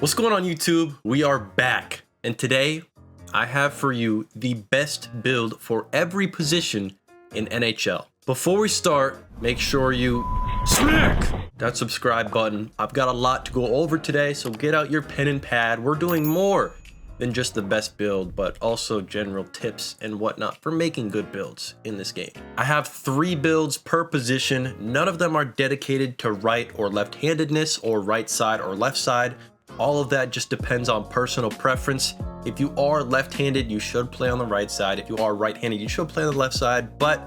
What's going on YouTube? We are back, and today I have for you the best build for every position in NHL. Before we start, make sure you smack that subscribe button. I've got a lot to go over today, so get out your pen and pad. We're doing more than just the best build, but also general tips and whatnot for making good builds in this game. I have 3 builds per position. None of them are dedicated to right or left-handedness or right side or left side. All of that just depends on personal preference. If you are left-handed, you should play on the right side. If you are right-handed, you should play on the left side. But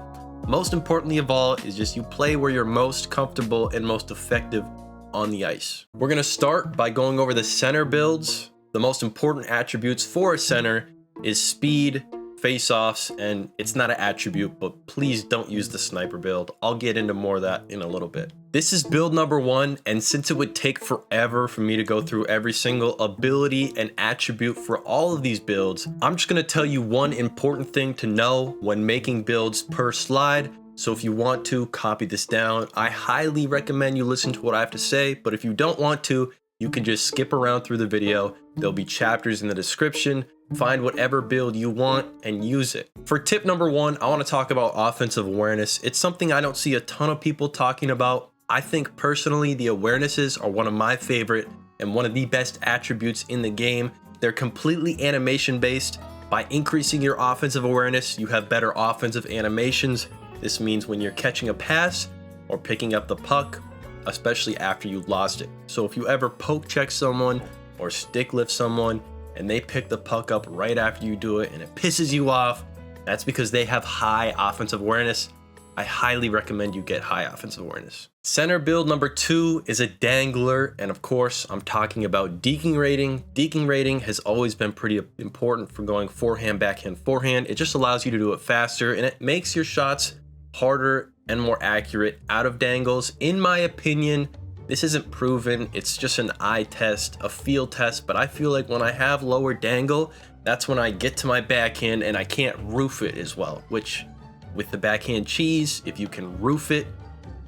most importantly of all is just you play where you're most comfortable and most effective on the ice. We're gonna start by going over the center builds. The most important attributes for a center is speed, face-offs, and it's not an attribute, but please don't use the sniper build. I'll get into more of that in a little bit. This is build number 1, and since it would take forever for me to go through every single ability and attribute for all of these builds, I'm just gonna tell you one important thing to know when making builds per slide. So if you want to, copy this down. I highly recommend you listen to what I have to say, but if you don't want to, you can just skip around through the video. There'll be chapters in the description. Find whatever build you want and use it. For tip number 1, I want to talk about offensive awareness. It's something I don't see a ton of people talking about. I think personally the awarenesses are one of my favorite and one of the best attributes in the game. They're completely animation based. By increasing your offensive awareness, you have better offensive animations. This means when you're catching a pass or picking up the puck, especially after you lost it. So if you ever poke check someone or stick lift someone and they pick the puck up right after you do it and it pisses you off, that's because they have high offensive awareness. I highly recommend you get high offensive awareness. Center build number 2 is a dangler, and of course I'm talking about deking rating. Deking rating has always been pretty important for going forehand, backhand, forehand. It just allows you to do it faster and it makes your shots harder and more accurate out of dangles. In my opinion, this isn't proven, it's just an eye test, a feel test, but I feel like when I have lower dangle, that's when I get to my backhand and I can't roof it as well, which with the backhand cheese, if you can roof it,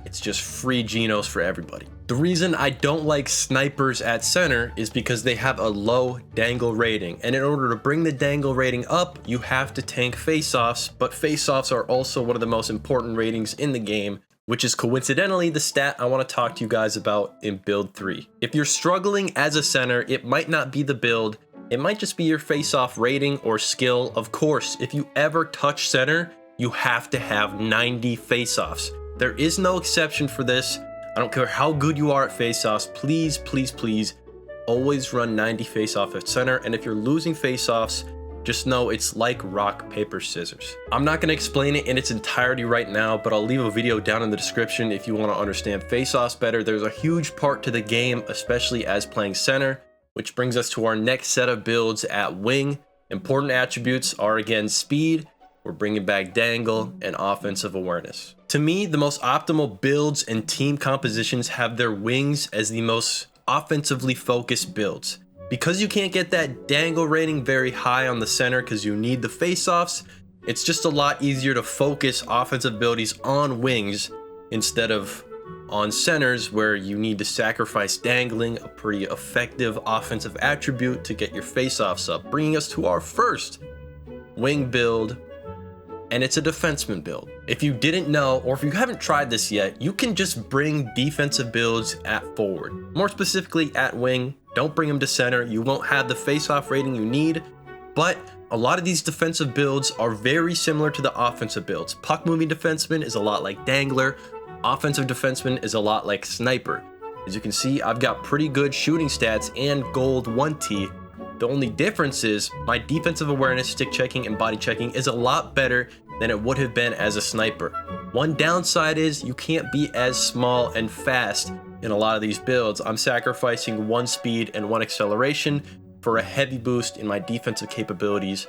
it's just free Genos for everybody. The reason I don't like snipers at center is because they have a low dangle rating, and in order to bring the dangle rating up, you have to tank face-offs, but face-offs are also one of the most important ratings in the game, which is coincidentally the stat I want to talk to you guys about in build 3. If you're struggling as a center, it might not be the build, it might just be your face-off rating or skill. Of course, if you ever touch center, you have to have 90 face-offs. There is no exception for this. I don't care how good you are at face-offs, please, please, please, always run 90 face-off at center, and if you're losing face-offs, just know it's like rock, paper, scissors. I'm not gonna explain it in its entirety right now, but I'll leave a video down in the description if you wanna understand face-offs better. There's a huge part to the game, especially as playing center, which brings us to our next set of builds at wing. Important attributes are again speed, we're bringing back dangle, and offensive awareness. To me, the most optimal builds and team compositions have their wings as the most offensively focused builds. Because you can't get that dangle rating very high on the center because you need the face-offs, it's just a lot easier to focus offensive abilities on wings instead of on centers where you need to sacrifice dangling, a pretty effective offensive attribute to get your face-offs up. Bringing us to our first wing build, and it's a defenseman build. If you didn't know, or if you haven't tried this yet, you can just bring defensive builds at forward. More specifically at wing, don't bring them to center. You won't have the face-off rating you need, but a lot of these defensive builds are very similar to the offensive builds. Puck-moving defenseman is a lot like dangler. Offensive defenseman is a lot like sniper. As you can see, I've got pretty good shooting stats and gold 1T. The only difference is my defensive awareness, stick checking, and body checking is a lot better than it would have been as a sniper. One downside is you can't be as small and fast in a lot of these builds. I'm sacrificing 1 speed and 1 acceleration for a heavy boost in my defensive capabilities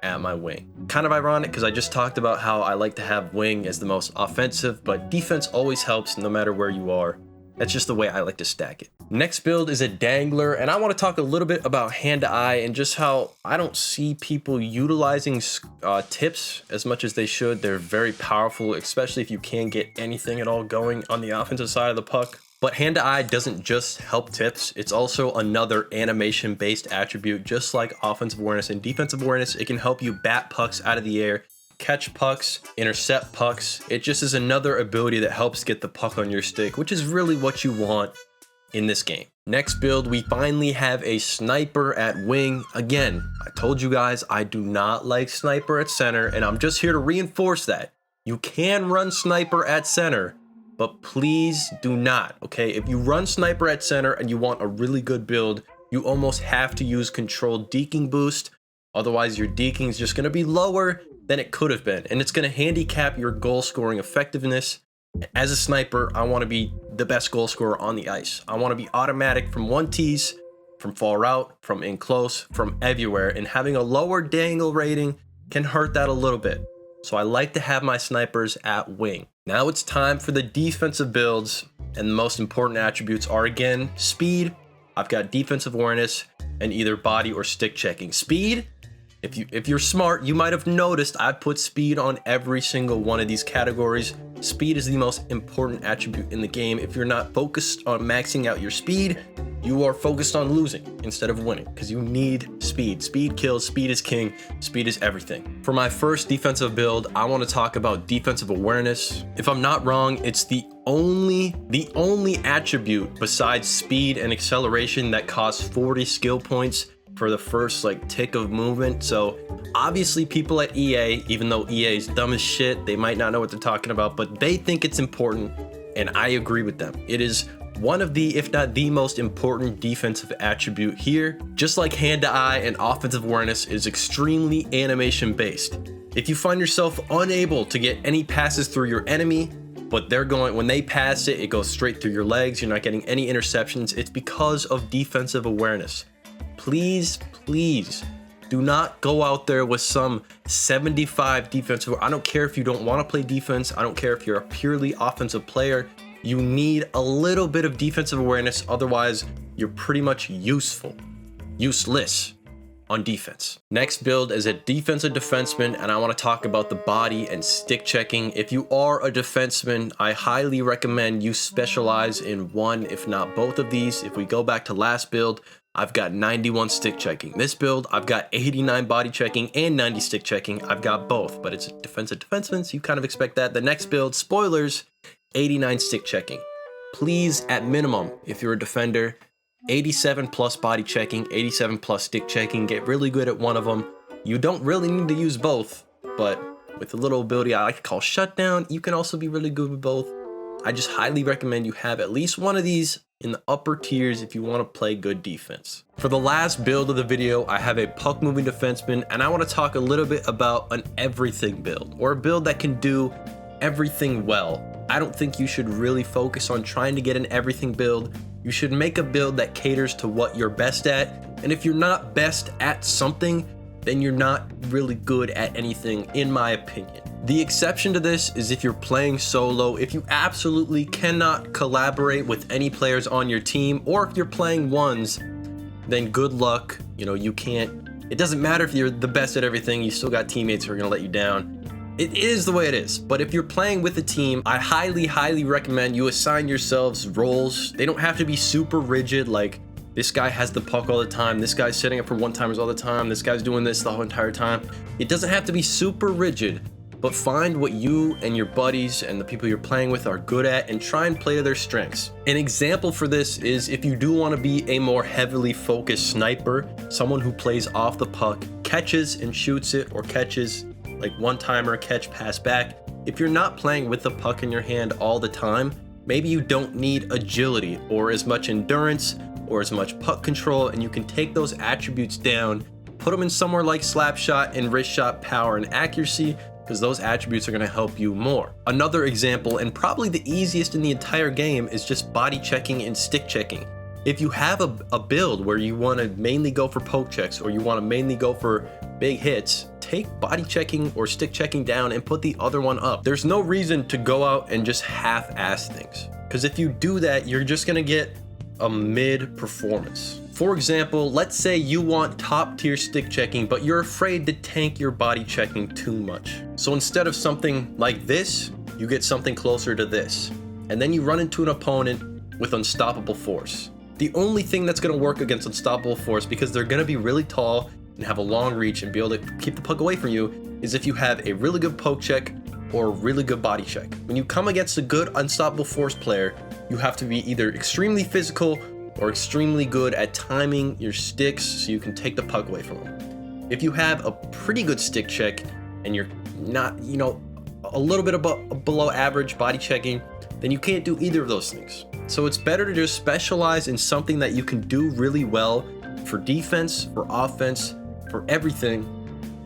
at my wing. Kind of ironic because I just talked about how I like to have wing as the most offensive, but defense always helps no matter where you are. That's just the way I like to stack it. Next build is a dangler, and I want to talk a little bit about hand to eye and just how I don't see people utilizing tips as much as they should. They're very powerful, especially if you can't get anything at all going on the offensive side of the puck. But hand-to-eye doesn't just help tips, it's also another animation-based attribute. Just like offensive awareness and defensive awareness, it can help you bat pucks out of the air, catch pucks, intercept pucks. It just is another ability that helps get the puck on your stick, which is really what you want in this game. Next build, we finally have a sniper at wing. Again, I told you guys I do not like sniper at center, and I'm just here to reinforce that. You can run sniper at center, but please do not, okay? If you run sniper at center and you want a really good build, you almost have to use controlled deking boost. Otherwise, your deking is just gonna be lower than it could have been, and it's gonna handicap your goal scoring effectiveness. As a sniper, I wanna be the best goal scorer on the ice. I wanna be automatic from 1Ts, from far out, from in close, from everywhere, and having a lower dangle rating can hurt that a little bit. So I like to have my snipers at wing. Now it's time for the defensive builds, and the most important attributes are, again, speed. I've got defensive awareness and either body or stick checking. Speed, if you're smart, you might have noticed I put speed on every single one of these categories. Speed is the most important attribute in the game. If you're not focused on maxing out your speed, you are focused on losing instead of winning, because you need speed. Speed kills, speed is king, speed is everything. For my first defensive build, I want to talk about defensive awareness. If I'm not wrong, it's the only attribute besides speed and acceleration that costs 40 skill points for the first tick of movement. So obviously people at EA, even though EA is dumb as shit, they might not know what they're talking about, but they think it's important, and I agree with them. It is one of the, if not the most important defensive attribute here. Just like hand-to-eye and offensive awareness is extremely animation based. If you find yourself unable to get any passes through your enemy, but when they pass it, it goes straight through your legs, you're not getting any interceptions, it's because of defensive awareness. Please do not go out there with some 75 defensive. I don't care if you don't want to play defense. I don't care if you're a purely offensive player. You need a little bit of defensive awareness. Otherwise, you're pretty much useless on defense. Next build is a defensive defenseman, and I want to talk about the body and stick checking. If you are a defenseman, I highly recommend you specialize in one, if not both of these. If we go back to last build, I've got 91 stick checking. This build, I've got 89 body checking and 90 stick checking. I've got both, but it's a defensive defenseman, so you kind of expect that. The next build, spoilers, 89 stick checking. Please, at minimum, if you're a defender, 87 plus body checking, 87 plus stick checking. Get really good at one of them. You don't really need to use both, but with a little ability I like to call shutdown, you can also be really good with both. I just highly recommend you have at least one of these in the upper tiers if you want to play good defense. For the last build of the video, I have a puck moving defenseman, and I want to talk a little bit about an everything build, or a build that can do everything well. I don't think you should really focus on trying to get an everything build. You should make a build that caters to what you're best at, and if you're not best at something, then you're not really good at anything, in my opinion. The exception to this is if you're playing solo, if you absolutely cannot collaborate with any players on your team, or if you're playing ones, then good luck. You can't, it doesn't matter if you're the best at everything, you still got teammates who are gonna let you down. It is the way it is. But if you're playing with a team, I highly recommend you assign yourselves roles. They don't have to be super rigid, like this guy has the puck all the time, this guy's setting up for one-timers all the time, this guy's doing this the whole entire time. It doesn't have to be super rigid, but find what you and your buddies and the people you're playing with are good at and try and play to their strengths. An example for this is if you do want to be a more heavily focused sniper, someone who plays off the puck, catches and shoots it, or catches like one-timer, catch, pass back. If you're not playing with the puck in your hand all the time, maybe you don't need agility or as much endurance or as much puck control, and you can take those attributes down, put them in somewhere like slap shot and wrist shot, power and accuracy, because those attributes are going to help you more. Another example, and probably the easiest in the entire game, is just body checking and stick checking. If you have a build where you want to mainly go for poke checks, or you want to mainly go for big hits, take body checking or stick checking down and put the other one up. There's no reason to go out and just half-ass things, because if you do that, you're just going to get a mid performance. For example, let's say you want top tier stick checking, but you're afraid to tank your body checking too much. So instead of something like this, you get something closer to this. And then you run into an opponent with unstoppable force. The only thing that's going to work against unstoppable force, because they're going to be really tall and have a long reach and be able to keep the puck away from you, is if you have a really good poke check or a really good body check. When you come against a good unstoppable force player, you have to be either extremely physical or extremely good at timing your sticks so you can take the puck away from them. If you have a pretty good stick check and you're not, you know, a little bit below average body checking, then you can't do either of those things. So it's better to just specialize in something that you can do really well for defense, for offense, for everything,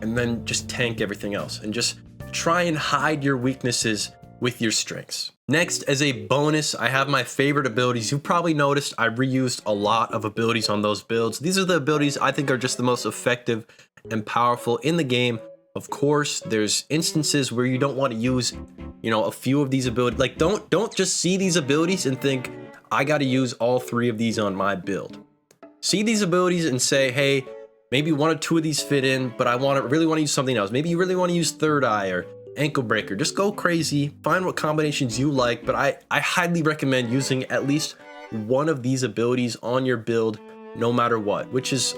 and then just tank everything else and just try and hide your weaknesses with your strengths. Next, as a bonus, I have my favorite abilities. You probably noticed I reused a lot of abilities on those builds. These are the abilities I think are just the most effective and powerful in the game. Of course, there's instances where you don't want to use, you know, a few of these abilities. Like, don't just see these abilities and think, I got to use all 3 of these on my build. See these abilities and say, hey, maybe 1 or 2 of these fit in, but I really want to use something else. Maybe you really want to use Third Eye or Ankle Breaker. Just go crazy, find what combinations you like, but I highly recommend using at least 1 of these abilities on your build no matter what, which is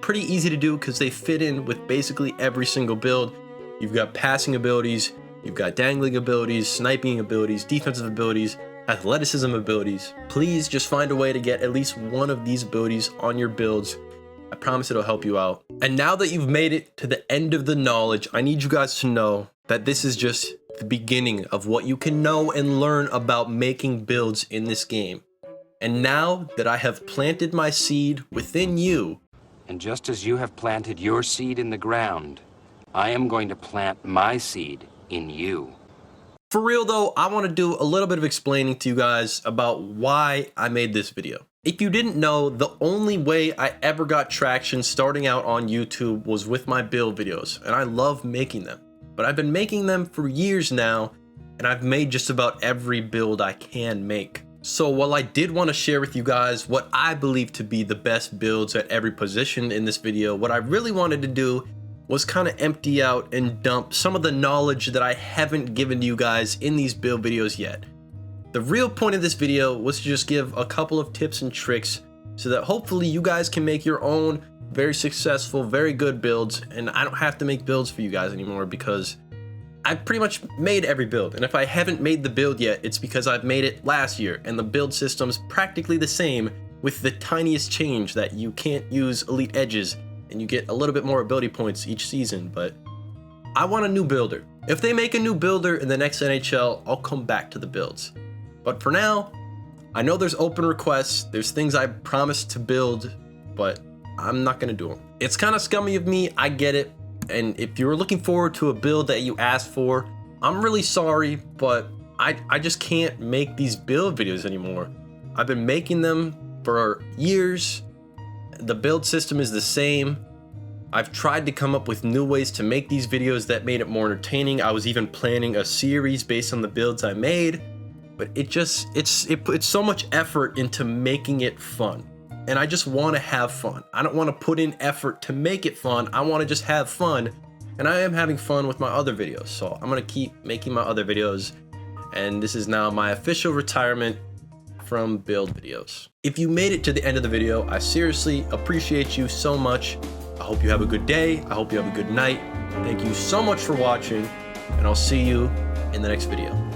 pretty easy to do because they fit in with basically every single build. You've got passing abilities, you've got dangling abilities, sniping abilities, defensive abilities, athleticism abilities. Please just find a way to get at least 1 of these abilities on your builds. I promise it'll help you out. And now that you've made it to the end of the knowledge, I need you guys to know that this is just the beginning of what you can know and learn about making builds in this game. And now that I have planted my seed within you, and just as you have planted your seed in the ground, I am going to plant my seed in you. For real though, I want to do a little bit of explaining to you guys about why I made this video. If you didn't know, the only way I ever got traction starting out on YouTube was with my build videos, and I love making them. But I've been making them for years now, and I've made just about every build I can make. So while I did want to share with you guys what I believe to be the best builds at every position in this video, what I really wanted to do was kind of empty out and dump some of the knowledge that I haven't given to you guys in these build videos yet. The real point of this video was to just give a couple of tips and tricks so that hopefully you guys can make your own very successful, very good builds, and I don't have to make builds for you guys anymore because I've pretty much made every build. And if I haven't made the build yet, it's because I've made it last year and the build system's practically the same with the tiniest change that you can't use elite edges and you get a little bit more ability points each season. But I want a new builder. If they make a new builder in the next NHL, I'll come back to the builds. But for now, I know there's open requests, there's things I promised to build, but I'm not gonna do them. It's kind of scummy of me, I get it. And if you were looking forward to a build that you asked for, I'm really sorry, but I just can't make these build videos anymore. I've been making them for years. The build system is the same. I've tried to come up with new ways to make these videos that made it more entertaining. I was even planning a series based on the builds I made, but it puts so much effort into making it fun. And I just want to have fun. I don't want to put in effort to make it fun. I want to just have fun. And I am having fun with my other videos. So I'm going to keep making my other videos. And this is now my official retirement from build videos. If you made it to the end of the video, I seriously appreciate you so much. I hope you have a good day. I hope you have a good night. Thank you so much for watching. And I'll see you in the next video.